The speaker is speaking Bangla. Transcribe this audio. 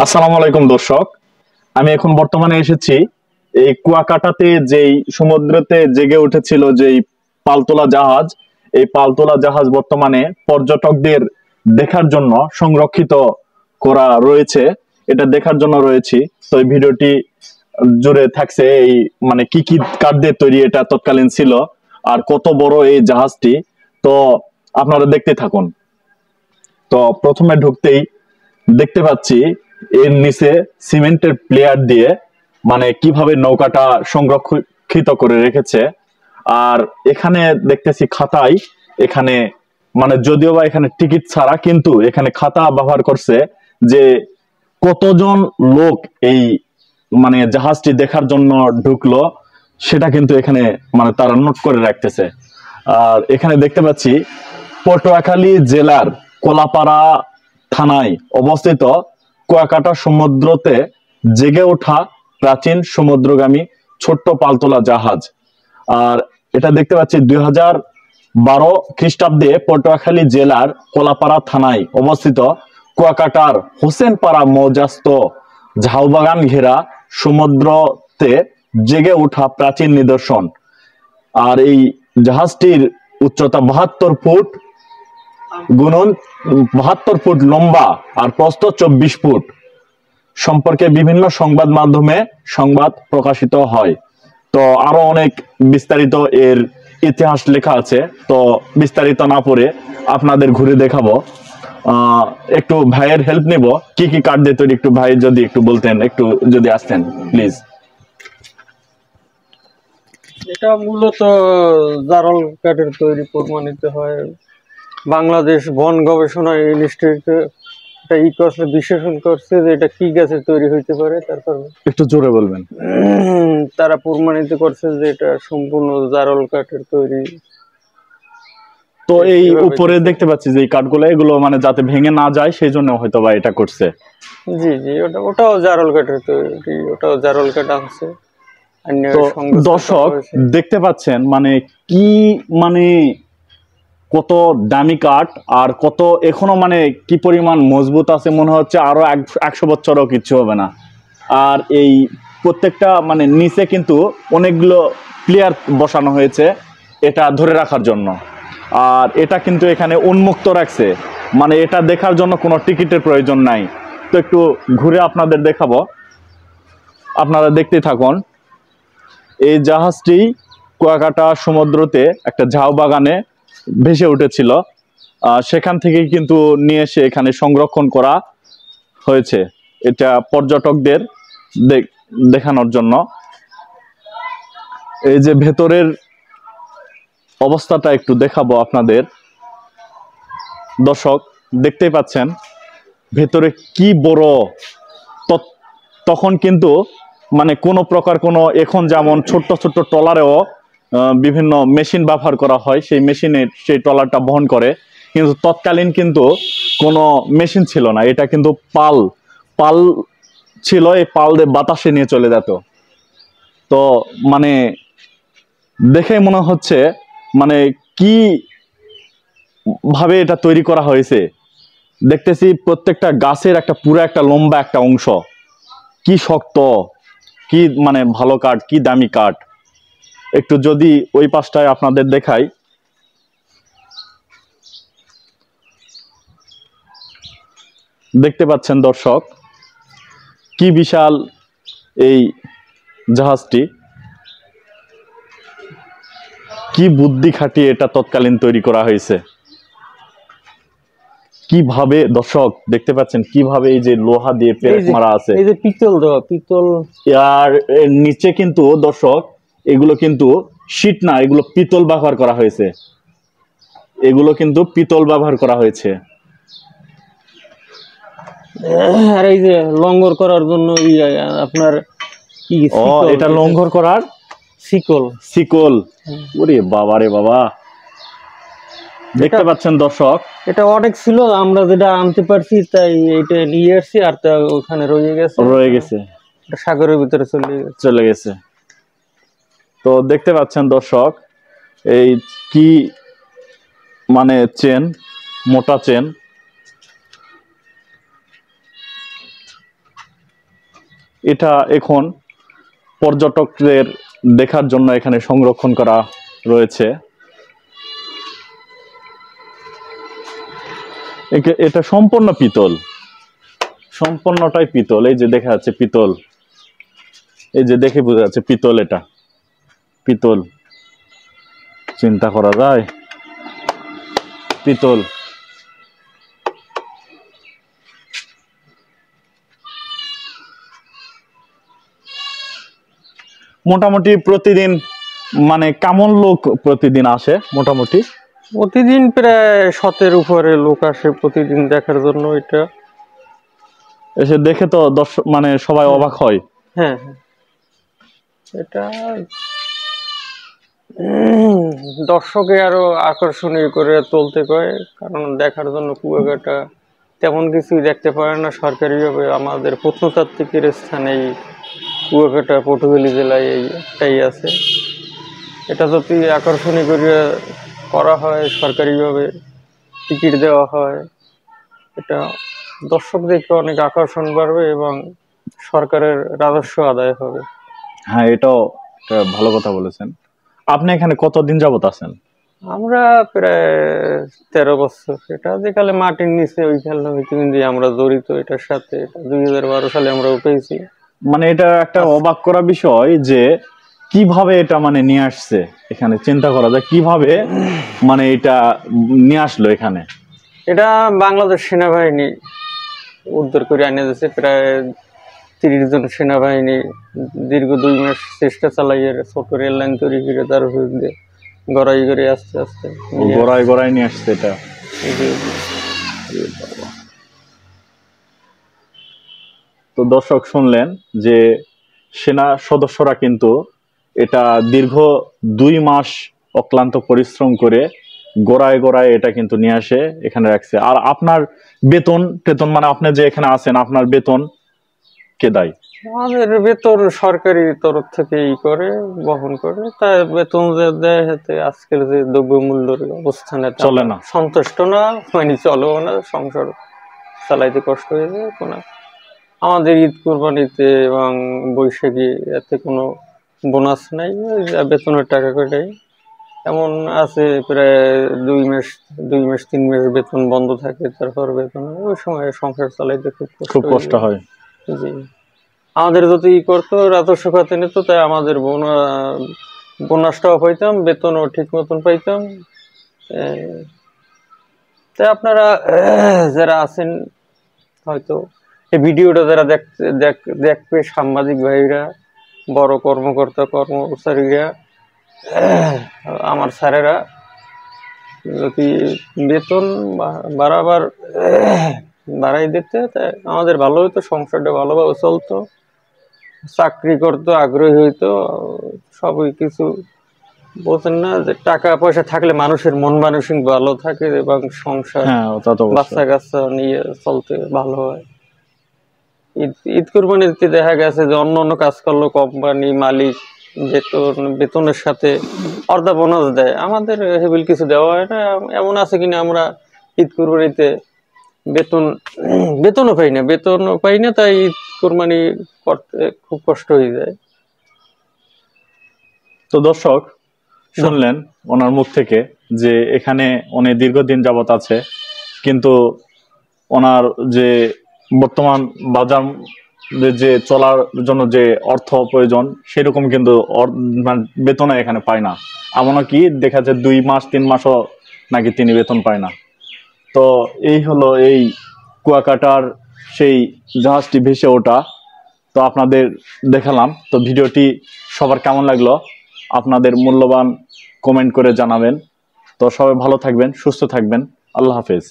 আসসালামু আলাইকুম দর্শক, আমি এখন বর্তমানে এসেছি এই কুয়াকাটাতে, যেই সমুদ্রতে জেগে উঠেছিল যেই পালতোলা জাহাজ। এই পালতোলা জাহাজ বর্তমানে পর্যটকদের দেখার জন্য সংরক্ষিত করা রয়েছে। এটা দেখার জন্য রয়েছি। তো এই ভিডিওটি জুড়ে থাকছে এই মানে কি কি কাঠ দিয়ে তৈরি এটা তৎকালীন ছিল, আর কত বড় এই জাহাজটি। তো আপনারা দেখতে থাকুন। তো প্রথমে ঢুকতেই দেখতে পাচ্ছি এর নিচে সিমেন্টের প্লেয়ার দিয়ে মানে কিভাবে নৌকাটা সংরক্ষিত করে রেখেছে। আর এখানে দেখতেছি খাতায়, এখানে মানে যদিও বা এখানে টিকিট ছাড়া, কিন্তু এখানে খাতা ব্যবহার করছে যে কতজন লোক এই মানে জাহাজটি দেখার জন্য ঢুকলো, সেটা কিন্তু এখানে মানে তারা নোট করে রাখতেছে। আর এখানে দেখতে পাচ্ছি পটুয়াখালী জেলার কলাপাড়া থানায় অবস্থিত কুয়াকাটা সমুদ্রতে জেগে ওঠা প্রাচীন সমুদ্রগামী ছোট্ট পালতোলা জাহাজ। আর এটা দেখতে পাচ্ছি 2012 খ্রিস্টাব্দে পটুয়াখালী জেলার কলাপাড়া থানায় অবস্থিত কুয়াকাটার হোসেনপাড়া মৌজাস্ত ঝাউবাগান ঘেরা সমুদ্রতে জেগে ওঠা প্রাচীন নিদর্শন। আর এই জাহাজটির উচ্চতা 72 ফুট, গুণন 72 ফুট লম্বা, আর প্রস্থ 24 ফুট। সম্পর্কে বিভিন্ন সংবাদ মাধ্যমে সংবাদ প্রকাশিত হয়। তো আরো অনেক বিস্তারিত এর ইতিহাস লেখা আছে, তো বিস্তারিত না পড়ে আপনাদের ঘুরে দেখাবো। একটু ভাইয়ের হেল্প নিব, কি কি কাঠ দিয়ে তৈরি, একটু ভাই যদি একটু বলতেন, একটু যদি আসতেন প্লিজ। এটা মূলত জারল কাঠের তৈরি প্রমাণিত হয়। বাংলাদেশ বন গবেষণা ইনস্টিটিউট এটা করছে, বিশ্লেষণ করছে যে এটা কি গাছের তৈরি হইতে পারে। তারপর একটু জোরে বলবেন। তারা প্রমাণিত করছে যে এটা সম্পূর্ণ জারল কাঠের তৈরি। তো এই উপরে দেখতে পাচ্ছি যে এই কাঠগুলো, এগুলো মানে যাতে ভেঙে না যায় সেই জন্য হয়তো বা এটা করছে। জি জি, ওটাও জারল কাঠের তৈরি, ওটাও জারল কাঠ আছে। তো দর্শক দেখতে পাচ্ছেন মানে কি মানে কত দামি কাঠ, আর কত এখনো মানে কি পরিমাণ মজবুত আছে, মনে হচ্ছে আরো 100 বছরও কিচ্ছু হবে না। আর এই প্রত্যেকটা মানে নিচে কিন্তু অনেকগুলো প্লেয়ার বসানো হয়েছে এটা ধরে রাখার জন্য। আর এটা কিন্তু এখানে উন্মুক্ত রাখছে, মানে এটা দেখার জন্য কোনো টিকিটের প্রয়োজন নাই। তো একটু ঘুরে আপনাদের দেখাবো, আপনারা দেখতে থাকুন। এই জাহাজটি কুয়াকাটা সমুদ্রতে একটা ঝাউ বাগানে ভেসে উঠেছিল, সেখান থেকে কিন্তু নিয়ে এসে এখানে সংরক্ষণ করা হয়েছে এটা পর্যটকদের দেখানোর জন্য। এই যে ভেতরের অবস্থাটা একটু দেখাবো আপনাদের। দর্শক দেখতেই পাচ্ছেন ভেতরে কি বড়। তখন কিন্তু মানে কোনো প্রকার কোনো, এখন যেমন ছোট্ট ছোট্ট ট্রলারেও বিভিন্ন মেশিন ব্যবহার করা হয়, সেই মেশিনের সেই ট্রলারটা বহন করে, কিন্তু তৎকালীন কিন্তু কোনো মেশিন ছিল না। এটা কিন্তু পাল পাল ছিল, এই পাল দিয়ে বাতাসে নিয়ে চলে যেত। তো মানে দেখে মনে হচ্ছে মানে কি ভাবে এটা তৈরি করা হয়েছে। দেখতেছি প্রত্যেকটা গাছের একটা পুরো একটা লম্বা একটা অংশ, কি শক্ত, কি মানে ভালো কাঠ, কি দামি কাঠ। একটু যদি ওই পাশটায় আপনাদের দেখাই, দেখতে পাচ্ছেন দর্শক কি বিশাল এই জাহাজটি, কি বুদ্ধি খাটিয়ে এটা তৎকালীন তৈরি করা হয়েছে। কিভাবে দর্শক দেখতে পাচ্ছেন কিভাবে এই যে লোহা দিয়ে পেরেক মারা আছে, এই যে পিতল দেওয়া, পিতল। আর এর নিচে কিন্তু দর্শক এগুলো কিন্তু শীট না, এগুলো পিতল ব্যবহার করা হয়েছে, এগুলো কিন্তু পিতল ব্যবহার করা হয়েছে। আর এই যে লঙ্গর করার জন্য আপনার কি, এটা লঙ্গর করার শিকল, শিকল। ওরে বাবা রে বাবা, দেখতে পাচ্ছেন দর্শক এটা অনেক ছিল, আমরা যেটা আনতে পারছি তাই এটা নিয়ে আসছি, আর তা ওখানে রয়ে গেছে, সাগরের ভিতরে চলে গেছে। তো দেখতে পাচ্ছেন দর্শক এই কি মানে চেন, মোটা চেন। এটা এখন পর্যটকদের দেখার জন্য এখানে সংরক্ষণ করা রয়েছে। এটা সম্পূর্ণ পিতল, সম্পূর্ণটাই পিতল। এই যে দেখা যাচ্ছে পিতল, এই যে দেখে বোঝা যাচ্ছে পিতল, এটা পিতল। চিন্তা করা যায়, পিতল। মোটামুটি প্রতিদিন মানে কেমন লোক প্রতিদিন আসে? মোটামুটি প্রতিদিন প্রায় 100-এর উপরে লোক আসে প্রতিদিন দেখার জন্য। এটা এসে দেখে তো দর্শক মানে সবাই অবাক হয়। হ্যাঁ হ্যাঁ, এটা দর্শকে আরো আকর্ষণীয় করে তুলতে কয়, কারণ দেখার জন্য কুয়াকাটা তেমন কিছুই দেখতে পারে না সরকারিভাবে। আমাদের প্রত্নতাত্ত্বিকের স্থানে এই কুয়াকাটা পটুয়াখালী জেলায় এইটাই আছে। এটা যদি আকর্ষণীয় করে করা হয়, সরকারিভাবে টিকিট দেওয়া হয়, এটা দর্শক দেখে অনেক আকর্ষণ বাড়বে এবং সরকারের রাজস্ব আদায় হবে। হ্যাঁ, এটাও একটা ভালো কথা বলেছেন। আপনি এখানে কতদিন যাবত আছেন? আমরা প্রায় 13 বছর। এটা যেকালে মাটির নিচে ওই খেলনা কিন্তু আমরা জড়িত এটার সাথে। 2012 সালে আমরা উঠেছি। মানে এটা একটা অবাক করা বিষয় যে কিভাবে এটা মানে নিয়ে আসছে এখানে। চিন্তা করা যায় কিভাবে মানে এটা নিয়ে আসলো এখানে। এটা বাংলাদেশ সেনাবাহিনী উদ্ধার করে আনে দিয়েছে। প্রায় 30 জন সেনাবাহিনী দীর্ঘ 2 মাস চেষ্টা চালাইয়ে ছোট রেল লাইন তৈরি করে তার বিরুদ্ধে গড়াই করে আস্তে আস্তে গড়ায় গড়ায় নিয়ে আসছে এটা। তো দর্শক শুনলেন যে সেনা সদস্যরা কিন্তু এটা দীর্ঘ 2 মাস অক্লান্ত পরিশ্রম করে গোড়ায় গোড়ায় এটা কিন্তু নিয়ে আসে এখানে রাখছে। আর আপনার বেতন টেতন মানে আপনি যে এখানে আছেন আপনার বেতন কে দেয়? আমাদের বেতন সরকারি তরফ থেকে করে বহন করে। তাই বেতন যে দেয় হাতে আজকের যে দ্রব্যমূল্যের অবস্থানে চলে না, সন্তুষ্ট না, মানে চলেও না, সংসার চালাইতে কষ্ট হয়ে যায়। কোনো আমাদের ঈদ কুরবানিতে এবং বৈশাখী এতে কোনো বোনাস নাই, বেতনের টাকা করে। এমন আছে প্রায় 2 মাস 3 মাস বেতন বন্ধ থাকে, তারপর বেতন ওই সময় সংসার চালাইতে খুব কষ্ট হয়। জি, আমাদের যদি করতো রাজস্ব খাতে নিত, তাই আমাদের বোনাসটাও পাইতাম, বেতনও ঠিক মতন পাইতাম। তাই আপনারা যারা আছেন হয়তো এই ভিডিওটা যারা দেখবে, সাংবাদিক ভাইরা, বড় কর্মকর্তা কর্মচারীরা, আমার স্যারেরা, যদি বেতন বাড়াই দিতে তাই আমাদের ভালো হতো, সংসারটা ভালোভাবে চলতো, চাকরি করতো, আগ্রহী হইতো। সবই কিছু বোঝেন না যে টাকা পয়সা থাকলে মানুষের মন মানসিক ভালো থাকে এবং সংসার বাচ্চা কাচ্চা নিয়ে চলতে ভালো হয়। ঈদ কুরবানিতে দেখা গেছে যে অন্য অন্য কাজ করলো কোম্পানি মালিক বেতনের সাথে অর্ধা বোনাস দেয়, আমাদের হেবিল কিছু দেওয়া হয় না। এমন আছে কিনা আমরা ঈদ কুরবানিতে বেতনও পাই না, তাই ঈদ কুরবানি করতে খুব কষ্ট হয়ে যায়। তো দর্শক শুনলেন ওনার মুখ থেকে যে এখানে উনি দীর্ঘদিন যাবত আছে, কিন্তু ওনার যে বর্তমান বাজার যে চলার জন্য যে অর্থ প্রয়োজন সেরকম কিন্তু বেতনে এখানে পায় না। এমনকি দেখা যায় 2 মাস 3 মাসও নাকি তিনি বেতন পায় না। তো এই হলো এই কুয়াকাটার সেই জাহাজটি ভেসে ওঠা। তো আপনাদের দেখালাম। তো ভিডিওটি সবার কেমন লাগলো আপনাদের মূল্যবান কমেন্ট করে জানাবেন। তো সবাই ভালো থাকবেন, সুস্থ থাকবেন। আল্লাহ হাফেজ।